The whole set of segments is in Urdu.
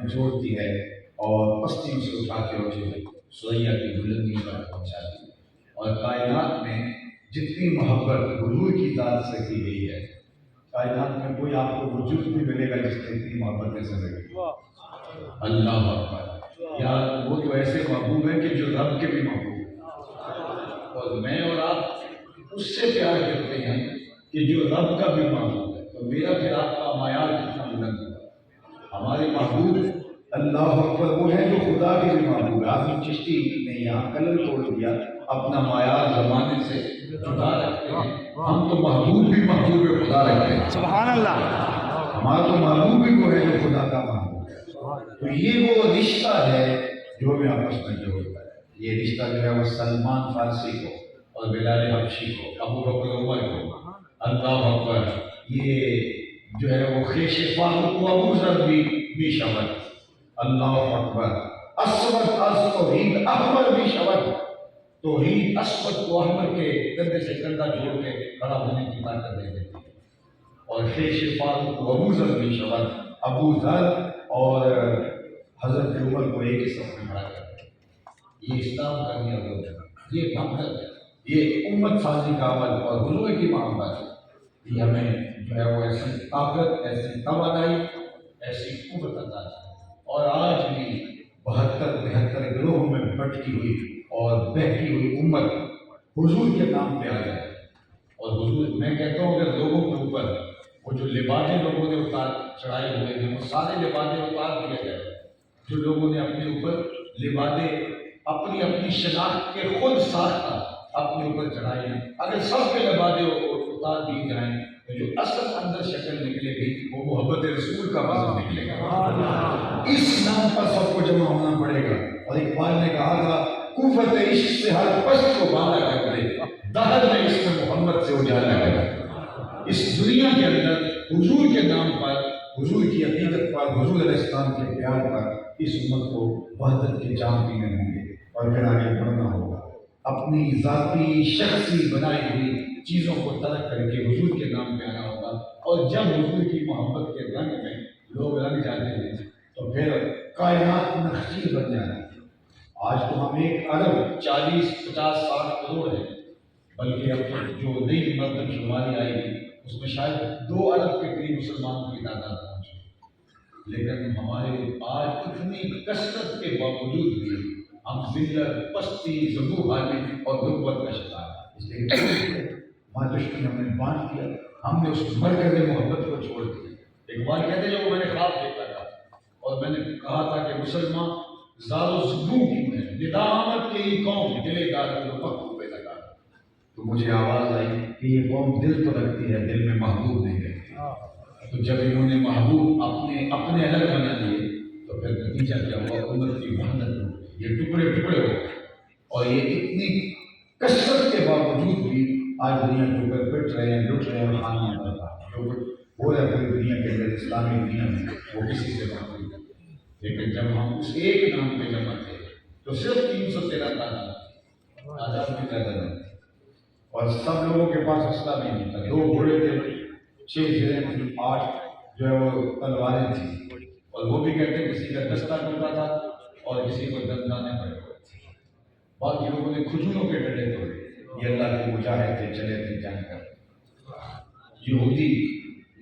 جوڑتی ہے اور پستیوں سے اٹھا کے مجھے سریا کی بلندی پر پہنچاتی ہے۔ اور کائنات میں جتنی محبت حضور کی ذات سے کی گئی ہے، کائنات میں کوئی آپ کو وجود بھی ملے گا جس نے اتنی محبت سے لگی۔ اللہ اکبر، یار وہ تو ایسے محبوب ہیں کہ جو رب کے بھی محبوب ہیں، اور میں اور آپ اس سے پیار کرتے ہیں کہ جو رب کا بھی محبوب ہے۔ تو میرا پھر آپ کا معیار کتنا بلند ہوگا؟ ہمارے محبوب اللہ اکبر وہ ہے جو خدا کے بھی محبوب ہے۔ آدمی چشتی نے یہاں قلم توڑ دیا، اپنا معیار زمانے سے جدا رکھتے ہیں۔ ہم تو محبوب بھی محبوب خدا رکھتے ہیں، سبحان اللہ۔ ہمارا تو محبوب بھی وہ ہے جو خدا کا محبوب ہے۔ تو یہ وہ رشتہ ہے جو ہمیں آپس میں جوڑتا ہے۔ یہ رشتہ جو ہے وہ سلمان فارسی کو اور بلال حبشی کو، ابو بکر عمر کو، اللہ اکبر، یہ جو ہے وہ خیش فاروق کو ابو ذر بھی شبت، اللہ اکبر، اسود از توحید احمد بھی شبت، توحید اسود کو احمد کے کندھے سے کندھا جوڑ کے کھڑا ہونے کی طاقت دے دیتی ہے۔ اور خیش فاروق کو ابو ذر بھی شبت، ابو ذر اور حضرت عمر کو ایک ہی صف میں کھڑا کرتے ہیں۔ یہ اسلام کا نیا روپ ہے، یہ محبت ہے، یہ امت سازی کا عمل اور حضور کی محبت ہے۔ یہ ہمیں جو ہے وہ ایسی طاقت، ایسی توانائی، ایسی قوت عطا ہے۔ اور آج بھی 72-73 گروہوں میں بٹتی ہوئی اور بہتی ہوئی امت حضور کے نام پہ آ جائے۔ اور حضور، میں کہتا ہوں اگر لوگوں کے اوپر وہ جو لبادے لوگوں نے اتار چڑھائے ہوئے ہیں وہ سارے لبادے اتار دیے جائے، جو لوگوں نے اپنے اوپر لبادے اپنی شناخت کے خود ساختہ اپنے اوپر چڑھائے ہیں، اگر سب کے لبادے اتار دیے جائیں تو جو اصل اندر شکل نکلے گی وہ محبت رسول کا مظہر نکلے گا۔ اس نام پر سب کو جمع ہونا پڑے گا۔ اور اقبال نے کہا تھا کوفت عشق سے ہر پشت کو بالا کر دے، دہر میں اس میں محمد سے اجالا کر دے۔ اس دنیا کے اندر حضور کے نام پر، حضور کی عقیدت پر، حضور علیہ السلام کے پیار پر اس امت کو وحدت کے جام پینے ہوں گے اور پھر آگے بڑھنا ہوگا۔ اپنی ذاتی شخصی بنائی ہوئی چیزوں کو ترک کر کے حضور کے نام پہ آنا ہوگا۔ اور جب حضور کی محبت کے رنگ میں لوگ رنگ جاتے ہیں تو پھر کائنات نخچیر بن جاتی ہے۔ آج تو ہم ایک ارب 40-50-60 کروڑ ہیں، بلکہ اب جو نئی مردم شماری آئے گی اس میں شاید 2 ارب کے قریب مسلمانوں کی تعداد پہنچے۔ لیکن ہمارے آج اتنی کثرت کے باوجود بھی ہم ذلت، پستی، ذبح حالی اور غربت کا شکار ہیں۔ اس لیے مادشتی نے ہمیں باندھ دیا، ہم نے اس مرکز محبت کو چھوڑ دیا۔ ایک بار کہتے جو میں نے خواب دیکھا تھا اور میں نے کہا تھا کہ مسلمان زار و زبوں کیوں ہے، ندامت کے یہ قوم دل دار کو مکتوب پہ لگا۔ تو مجھے آواز آئی کہ یہ قوم دل تو رکھتی ہے، دل میں محبوب نہیں رکھتی۔ تو جب انہوں نے محبوب اپنے الگ بنا دیے تو پھر نتیجہ کیا ہوا؟ امت کی وحدت، یہ ٹکڑے ٹکڑے ہو گئے۔ اور یہ اتنی کثرت کے باوجود بھی آج دنیا کے اوپر پٹ رہے ہیں، لٹ رہے ہیں اور خانیاں بن رہا ہے۔ جو کچھ ہو رہا ہے پوری دنیا کے اندر، اسلامی دنیا میں، وہ کسی سے بات نہیں کرتے۔ لیکن جب ہم اس ایک نام پہ جمع تھے تو صرف 313 تعداد میں زیادہ نہیں تھی، اور سب لوگوں کے پاس اسلحہ نہیں تھا۔ 2 گھوڑے تھے، 6 زرہیں تھیں، 8 جو ہے وہ تلواریں تھیں، اور وہ بھی کہتے ہیں کسی کا دستہ ٹوٹا تھا اور کسی کو دندانے پڑے ہوئے تھے۔ باقی لوگوں نے کھجوروں کے ڈنڈے توڑے، یہ اللہ کے مجاہد تھے، چلے تھے جنگ کر۔ یہودی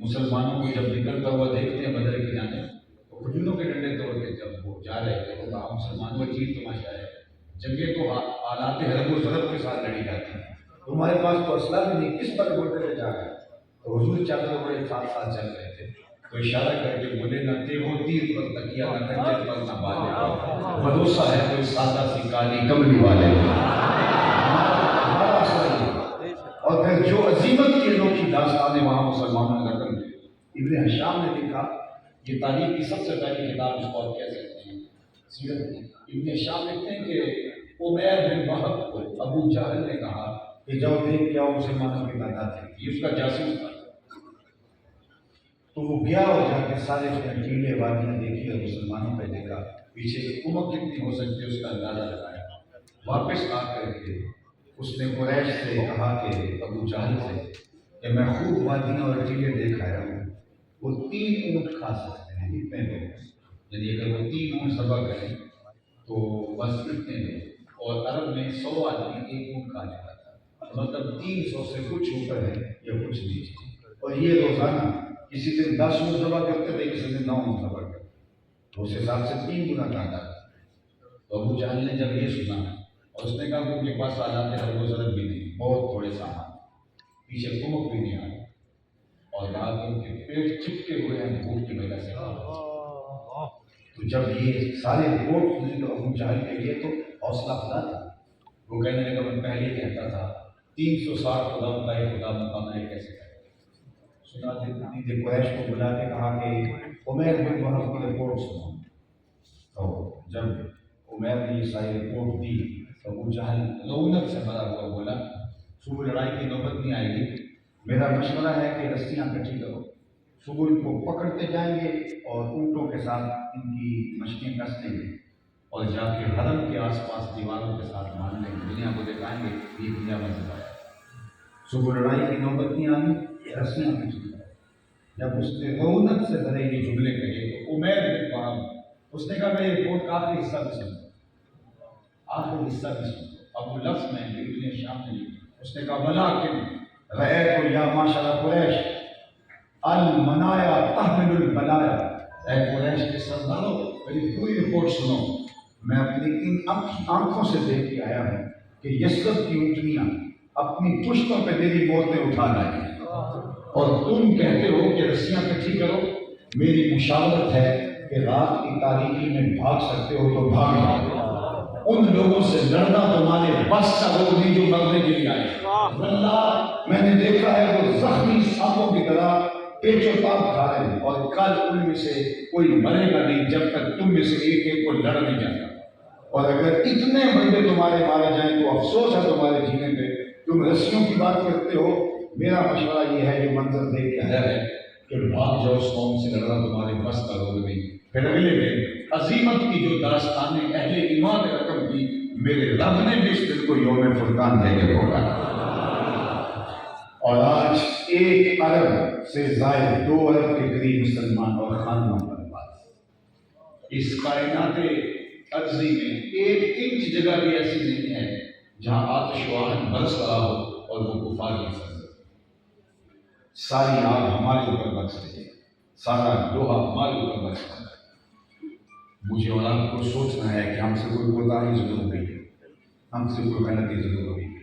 مسلمانوں کو جب نکلتا ہوا دیکھتے ہیں بدر کی جانب تو کھجوروں کے ڈنڈے توڑ کے جب وہ جا رہے تھے تو کہا مسلمانوں کا چیز تماشا ہے، جنگیں تو آلات حرب و ضرب کے ساتھ لڑی جاتی ہیں، تمہارے پاس تو اسلحہ بھی نہیں، کس پر گھوڑے پہ جا رہے ہیں؟ تو حضور چادر بڑے ساتھ ساتھ چل رہے تھے، تو اشارہ کر کے بولے نہ تیغ و تیر پر تکیہ، نہ کنجر پر نہ بالے، بھروسہ ہے کوئی سادہ سی کالی کملی والے۔ ہمارا اثر یہ، اور پھر جو عظیمت کی انوکھی داستانیں وہاں مسلمانوں نے رقم دی۔ ابن ہشام نے لکھا، یہ تاریخ کی سب سے پہلی کتاب اس کو آپ کہہ سکتے ہیں سیرت کی۔ ابن ہشام لکھتے ہیں کہ عمیر بن وہب کو ابو جہل نے کہا کہ جاؤ دیکھ کیا مسلمانوں کی تعداد ہے، یہ اس کا جاسوس تھا۔ تو وہ گیا اور جا کے سارے ٹیلے وادیاں دیکھی اور مسلمانوں پہ دیکھا، پیچھے سے کمک کتنی ہو سکتی ہے اس کا اندازہ لگایا۔ واپس آ کر کے اس نے قریش سے کہا کہ ابو جہل سے کہ میں خوب وادیاں اور ٹیلے دیکھ آیا ہوں، وہ 3 اونٹ کھا سکتے ہیں اتنے لوگ، یعنی اگر وہ 3 اونٹ ذبح کریں تو بس اتنے لوگ، اور عرب میں 100 آدمی 1 اونٹ کھا لیتا تھا، مطلب 300 سے کچھ اوپر ہے یا کچھ نیچے۔ اور یہ روزانہ کسی دن 10 اونٹ ذبح کرتے تھے، کسی دن 9 اونٹ ذبح کرتے، تو اس حساب سے 3 گنا کھاتا تھا۔ تو ابو جہل نے جب یہ سنا اور اس نے کہا کہ ان کے پاس آلات حرب و ضرب بھی نہیں، بہت تھوڑے سامان، پیچھے کمک بھی نہیں آئی، اور کہا کہ ان کے پیٹ چپکے ہوئے ہیں بھوک کی وجہ سے۔ تو جب یہ سارے رپورٹ سنی تو ابو جہل کے لیے تو حوصلہ افزا تھا۔ وہ کہنے لگا میں پہلے کہتا تھا 360 خدا کا ایک خدا مقابلے کیسے کرے۔ سنا دیتے قریش کو بلا کے کہا کہ عمیر بن وہب کی رپورٹ سنو۔ تو جب عمیر نے یہ ساری رپورٹ دی تو ابو جہل رونق سے بھرا ہوا بولا صبح لڑائی کی نوبت نہیں آئے گی، میرا مشورہ ہے کہ رسیاں کٹھی کرو، صبح ان کو پکڑتے جائیں گے اور اونٹوں کے ساتھ ان کی مشقیں کس لیں گے، اور جا کے حرم کے آس پاس دیواروں کے ساتھ مان لیں گے، دنیا کو دکھائیں گے یہ دنیا میں آیا۔ صبح لڑائی کی نوبت نہیں آئی، رسیاں کٹھی کرو۔ جب اس نے رونق سے بھرے یہ جملے کہے تو عمیر بن وہب اس نے کہا میں یہ رپورٹ کا آخری حصہ بھی سنوں، آخری حصہ بھی سنوں۔ اب وہ لفظ میں ابن شام نے اس نے کہا ولیکن رأیت یا معشر قریش المنایا تحمل البلایا، اے قریش کے سرداروں میری پوری رپورٹ سنو، میں اپنی ان آنکھوں سے دیکھ کے آیا ہوں کہ یثرب کی اونٹنیاں اپنی پشتوں پہ میری موتیں اٹھا رہی ہیں، اور تم کہتے ہو کہ رسیاں کٹھی کرو۔ میری مشاورت ہے کہ رات کی تاریکی میں بھاگ سکتے ہو تو بھاگ جاؤ، ان لوگوں سے لڑنا تمہارے بس کا لوگ نہیں جو مرنے کے لیے آئے۔ واللہ میں نے دیکھا ہے وہ زخمی سانپوں کی طرح پیچ و تاب کھا رہے ہیں، اور کل ان میں سے کوئی مرے گا نہیں جب تک تم میں سے ایک ایک کو لڑ نہیں جاتا، اور اگر اتنے بندے تمہارے مارے جائیں تو افسوس ہے تمہارے جینے پہ، تم رسیوں کی بات کرتے ہو۔ میرا مشورہ یہ ہے جو منظر دیکھ کے حیرت ہے کہ بھاگ جاؤ، اس قوم سے لڑنا تمہارے بس کا لوگ نہیں۔ پھر اگلے دن عظیمت کی جو داستانیں اہل ایمان نے رقم کی، میرے رب نے بھی اس دن کو یوم فرقان دے کے بولا۔ اور آج 1 ارب سے زائد 2 ارب کے قریب مسلمان اور خاندان برباد۔ اس کائنات ارضی میں 1 انچ جگہ بھی ایسی نہیں ہے جہاں آتش و آہن برس رہا ہو اور وہ کفار کی سرزد۔ ساری آگ ہمارے اوپر برس رہی ہے، سارا لوہا ہمارے اوپر برس رہا ہے۔ مجھے اور آپ کو سوچنا ہے کہ ہم سے کوئی کوتاہی ضرور ہوئی ہے، ہم سے کوئی غلطی ضرور ہوئی ہے۔